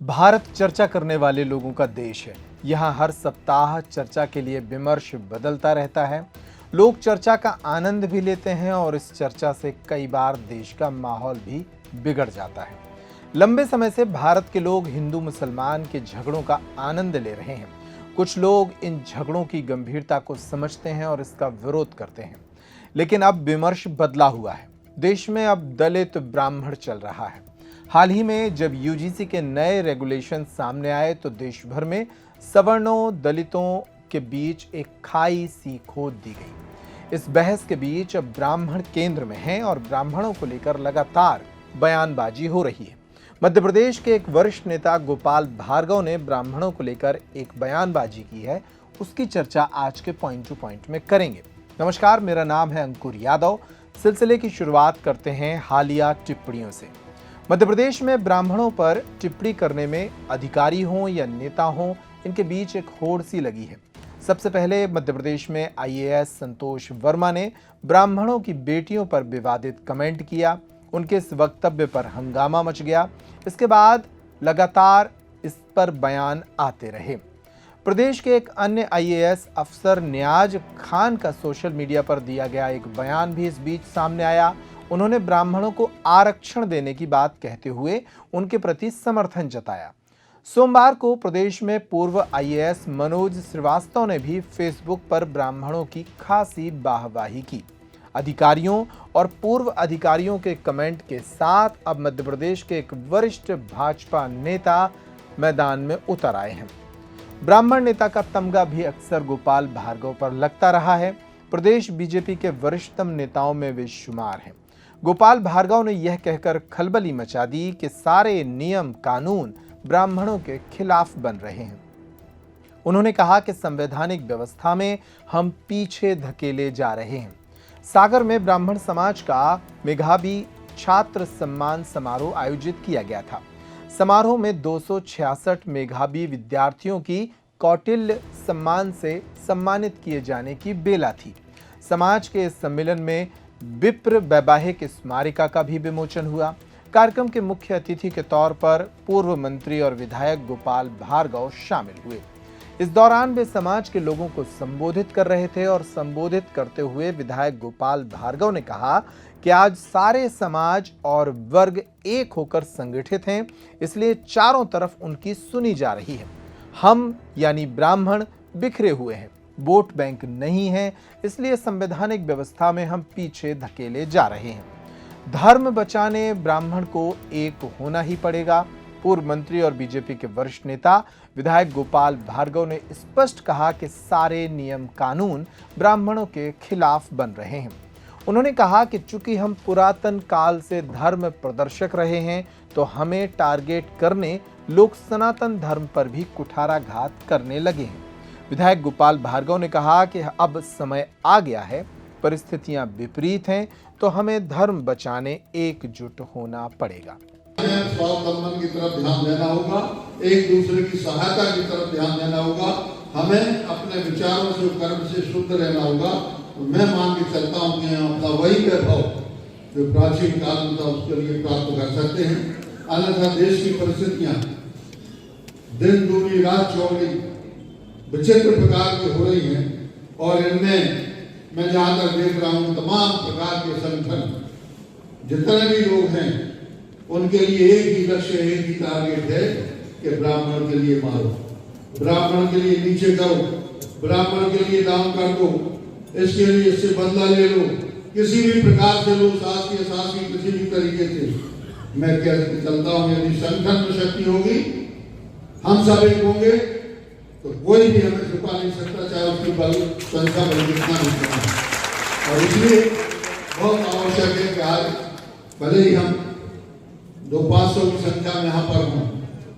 भारत चर्चा करने वाले लोगों का देश है। यहाँ हर सप्ताह चर्चा के लिए विमर्श बदलता रहता है। लोग चर्चा का आनंद भी लेते हैं और इस चर्चा से कई बार देश का माहौल भी बिगड़ जाता है। लंबे समय से भारत के लोग हिंदू मुसलमान के झगड़ों का आनंद ले रहे हैं। कुछ लोग इन झगड़ों की गंभीरता को समझते हैं और इसका विरोध करते हैं, लेकिन अब विमर्श बदला हुआ है। देश में अब दलित ब्राह्मण चल रहा है। हाल ही में जब यूजीसी के नए रेगुलेशन सामने आए तो देश भर में सवर्णों दलितों के बीच एक खाई सी खोद दी गई। इस बहस के बीच अब ब्राह्मण केंद्र में हैं और ब्राह्मणों को लेकर लगातार बयानबाजी हो रही है। मध्य प्रदेश के एक वरिष्ठ नेता गोपाल भार्गव ने ब्राह्मणों को लेकर एक बयानबाजी की है। उसकी चर्चा आज के पॉइंट टू पॉइंट में करेंगे। नमस्कार, मेरा नाम है अंकुर यादव। सिलसिले की शुरुआत करते हैं हालिया टिप्पणियों से। मध्य प्रदेश में ब्राह्मणों पर टिप्पणी करने में अधिकारी हों या नेता हों, इनके बीच एक होड़ सी लगी है। सबसे पहले मध्य प्रदेश में आईएएस संतोष वर्मा ने ब्राह्मणों की बेटियों पर विवादित कमेंट किया। उनके इस वक्तव्य पर हंगामा मच गया। इसके बाद लगातार इस पर बयान आते रहे। प्रदेश के एक अन्य आईएएस अफसर नियाज खान का सोशल मीडिया पर दिया गया एक बयान भी इस बीच सामने आया। उन्होंने ब्राह्मणों को आरक्षण देने की बात कहते हुए उनके प्रति समर्थन जताया। सोमवार को प्रदेश में पूर्व आईएएस मनोज श्रीवास्तव ने भी फेसबुक पर ब्राह्मणों की खासी वाहवाही की। अधिकारियों और पूर्व अधिकारियों के कमेंट के साथ अब मध्य प्रदेश के एक वरिष्ठ भाजपा नेता मैदान में उतर आए हैं। ब्राह्मण नेता का तमगा भी अक्सर गोपाल भार्गव पर लगता रहा है। प्रदेश बीजेपी के वरिष्ठतम नेताओं में वे शुमार हैं। गोपाल भार्गव ने यह कहकर खलबली मचा दी कि सारे नियम कानून ब्राह्मणों के खिलाफ बन रहे हैं। उन्होंने कहा कि संवैधानिक व्यवस्था में हम पीछे धकेले जा रहे हैं। सागर में ब्राह्मण समाज का मेधावी छात्र सम्मान समारोह आयोजित किया गया था। समारोह में 266 मेधावी विद्यार्थियों की कौटिल्य सम्मान से सम्मानित किए जाने की बेला थी। समाज के इस सम्मेलन में विप्र वैवाहिक स्मारिका का भी विमोचन हुआ। कार्यक्रम के मुख्य अतिथि के तौर पर पूर्व मंत्री और विधायक गोपाल भार्गव शामिल हुए। इस दौरान वे समाज के लोगों को संबोधित कर रहे थे और संबोधित करते हुए विधायक गोपाल भार्गव ने कहा कि आज सारे समाज और वर्ग एक होकर संगठित हैं, इसलिए चारों तरफ उनकी सुनी जा रही है। हम यानी ब्राह्मण बिखरे हुए हैं, वोट बैंक नहीं है, इसलिए संवैधानिक व्यवस्था में हम पीछे धकेले जा रहे हैं। धर्म बचाने ब्राह्मण को एक होना ही पड़ेगा। पूर्व मंत्री और बीजेपी के वरिष्ठ नेता विधायक गोपाल भार्गव ने स्पष्ट कहा कि सारे नियम कानून ब्राह्मणों के खिलाफ बन रहे हैं। उन्होंने कहा कि चूंकि हम पुरातन काल से धर्म प्रदर्शक रहे हैं तो हमें टारगेट करने लोग सनातन धर्म पर भी कुठाराघात करने लगे हैं। विधायक गोपाल भार्गव ने कहा कि अब समय आ गया है, परिस्थितियां विपरीत हैं, तो हमें धर्म बचाने एकजुट होना पड़ेगा। स्वावलंबन की तरफ ध्यान देना होगा, एक दूसरे की सहायता की तरफ ध्यान देना होगा, हमें अपने विचारों से कर्म से शुद्ध रहना होगा। तो मैं मान के चलता हूँ कि अपना वही वैभव जो प्राचीन काल में था उसके लिए प्राप्त कर सकते हैं। अन्यथा देश की परिस्थितियां दिन दूनी रात चौड़ी विचित्र प्रकार की हो रही हैं और इनमें मैं जहाँ तक देख रहा हूँ तमाम प्रकार के संगठन जितने भी लोग हैं उनके लिए एक ही लक्ष्य, एक ही टारगेट है कि ब्राह्मण के लिए मारो, ब्राह्मण के लिए नीचे करो, ब्राह्मण के लिए डाउन कर दो, इसके लिए इससे बदला ले लो, किसी भी प्रकार से लो, शासकीय किसी भी तरीके से। मैं कहते चलता हूँ यदि संगठन में शक्ति होगी, हम सब एक होंगे तो कोई भी हमें छुपा नहीं सकता, चाहे उसकी बल संख्या बल कितना नहीं। और इसलिए बहुत आवश्यक है कि आज भले ही हम 200-500 की संख्या में यहाँ पर हों,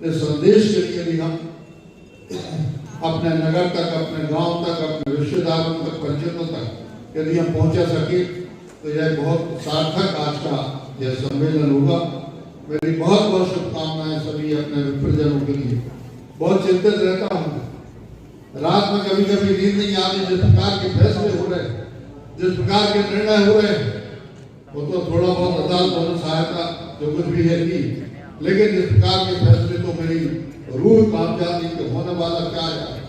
इस संदेश के लिए यदि हम अपने नगर तक, अपने गांव तक, अपने रिश्तेदारों तक, पंचायतों तक यदि हम पहुंचा सके तो यह बहुत सार्थक आज का यह सम्मेलन होगा। मेरी बहुत बहुत शुभकामनाएं सभी अपने विप्रजनों के लिए। बहुत चिंतित रहता हूँ, रात में कभी कभी नींद नहीं आती। जिस प्रकार के फैसले हो रहे, जिस प्रकार के निर्णय हो रहे, वो तो थोड़ा बहुत अदालत और सहायता जो कुछ भी है की, लेकिन इस प्रकार के फैसले तो मेरी रूह कामयाबी के होने वाला क्या है?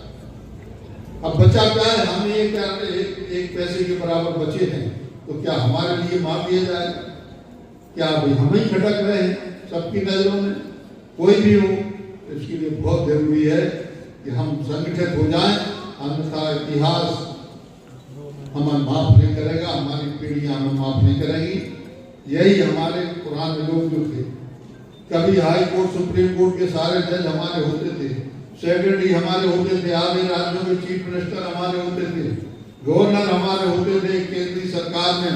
अब बचा क्या है? हम ये क्या एक पैसे के बराबर बचे हैं, तो क्या हमारे लिए मार दिया जाएगा? क्या अभी हम ही खटक रहे हैं सबकी नजरों में? कोई भी हो, इसके लिए बहुत जरूरी है कि हम संगठित हो जाएं, अन्यथा इतिहास हमें माफ नहीं करेगा, हमारी पीढ़ियां हमें माफ नहीं करेंगी। यही हमारे पुराने लोग जो थे, कभी हाई कोर्ट सुप्रीम कोर्ट के सारे जज हमारे होते थे, सेक्रेटरी हमारे होते थे, आधे राज्यों के चीफ मिनिस्टर हमारे होते थे, गवर्नर हमारे होते थे, केंद्रीय सरकार में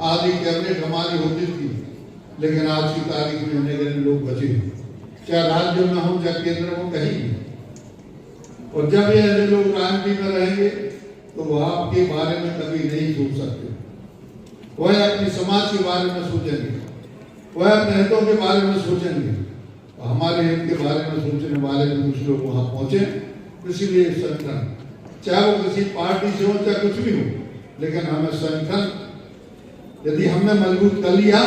आधी कैबिनेट हमारी होती थी। लेकिन आज की तारीख में अनेक लोग बचे, चाहे राज्यों में हो चाहे केंद्र में, कहीं भी। और जब ये ऐसे लोग राजनीति में रहेंगे तो वो आपके बारे में कभी नहीं सोच सकते। वह अपनी समाज के बारे में सोचेंगे, वह अपने हितों के बारे में सोचेंगे। तो हमारे हित के बारे में सोचने वाले भी कुछ लोग वहां पहुंचे। इसीलिए संगठन, चाहे वो किसी पार्टी से हो चाहे कुछ भी हो, लेकिन हमें संगठन यदि हमने मजबूत कर लिया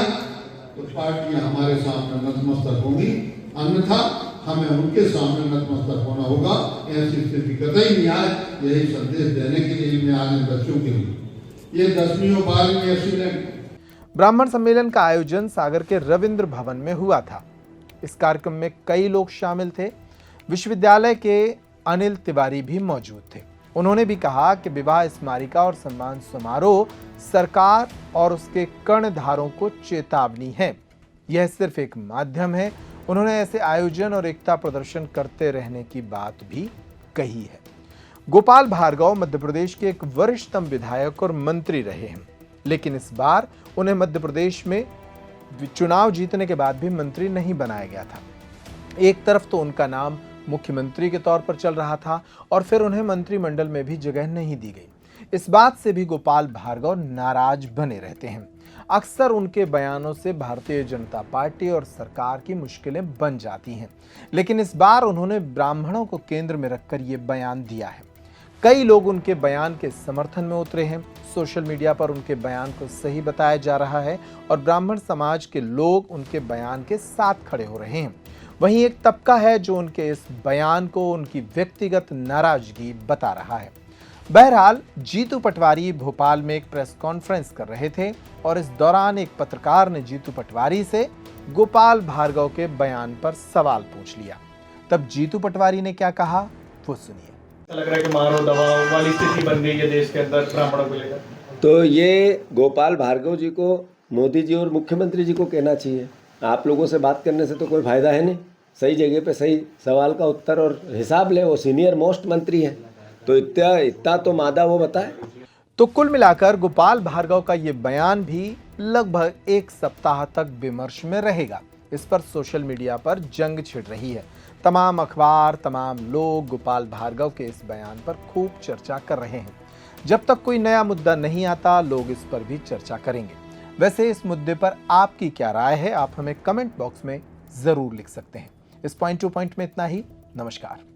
तो पार्टियां हमारे सामने नतमस्तक होंगी, अन्यथा हमें उनके सामने नतमस्तक होना होगा। ऐसी स्थिति कतई नहीं आए, यही संदेश देने के लिए मैं आज इन बच्चों के लिए ये 10वीं और 12वीं स्टूडेंट। ब्राह्मण सम्मेलन का आयोजन सागर के रविंद्र भवन में हुआ था। इस कार्यक्रम में कई लोग शामिल थे। विश्वविद्यालय के अनिल तिवारी भी मौजूद थे। उन्होंने भी कहा कि विवाह स्मारिका और सम्मान समारोह सरकार और उसके कर्णधारों को चेतावनी है। यह सिर्फ एक माध्यम है। उन्होंने ऐसे आयोजन और एकता प्रदर्शन करते रहने की बात भी कही है। गोपाल भार्गव मध्य प्रदेश के एक वरिष्ठतम विधायक और मंत्री रहे हैं, लेकिन इस बार उन्हें मध्य प्रदेश में चुनाव जीतने के बाद भी मंत्री नहीं बनाया गया था। एक तरफ तो उनका नाम मुख्यमंत्री के तौर पर चल रहा था और फिर उन्हें मंत्रिमंडल में भी जगह नहीं दी गई। इस बात से भी गोपाल भार्गव नाराज बने रहते हैं। अक्सर उनके बयानों से भारतीय जनता पार्टी और सरकार की मुश्किलें बन जाती हैं, लेकिन इस बार उन्होंने ब्राह्मणों को केंद्र में रखकर ये बयान दिया है। कई लोग उनके बयान के समर्थन में उतरे हैं। सोशल मीडिया पर उनके बयान को सही बताया जा रहा है और ब्राह्मण समाज के लोग उनके बयान के साथ खड़े हो रहे हैं। वहीं एक तबका है जो उनके इस बयान को उनकी व्यक्तिगत नाराजगी बता रहा है। बहरहाल जीतू पटवारी भोपाल में एक प्रेस कॉन्फ्रेंस कर रहे थे और इस दौरान एक पत्रकार ने जीतू पटवारी से गोपाल भार्गव के बयान पर सवाल पूछ लिया। तब जीतू पटवारी ने क्या कहा, वो सुनिए। लग रहा है कि मारो दबाव वाली स्थिति बन गई है देश के अंदर ब्राह्मणों को लेकर। तो ये गोपाल भार्गव जी को मोदी जी और मुख्यमंत्री जी को कहना चाहिए। आप लोगों से बात करने से तो कोई फायदा है नहीं। सही जगह पे सही सवाल का उत्तर और हिसाब ले। वो सीनियर मोस्ट मंत्री है, तो इतना तो मादा वो बताए। तो कुल मिलाकर गोपाल भार्गव का ये बयान भी लगभग एक सप्ताह तक विमर्श में रहेगा। इस पर सोशल मीडिया पर जंग छिड़ रही है। तमाम अखबार, तमाम लोग गोपाल भार्गव के इस बयान पर खूब चर्चा कर रहे हैं। जब तक कोई नया मुद्दा नहीं आता, लोग इस पर भी चर्चा करेंगे। वैसे इस मुद्दे पर आपकी क्या राय है, आप हमें कमेंट बॉक्स में जरूर लिख सकते हैं। इस पॉइंट टू पॉइंट में इतना ही। नमस्कार।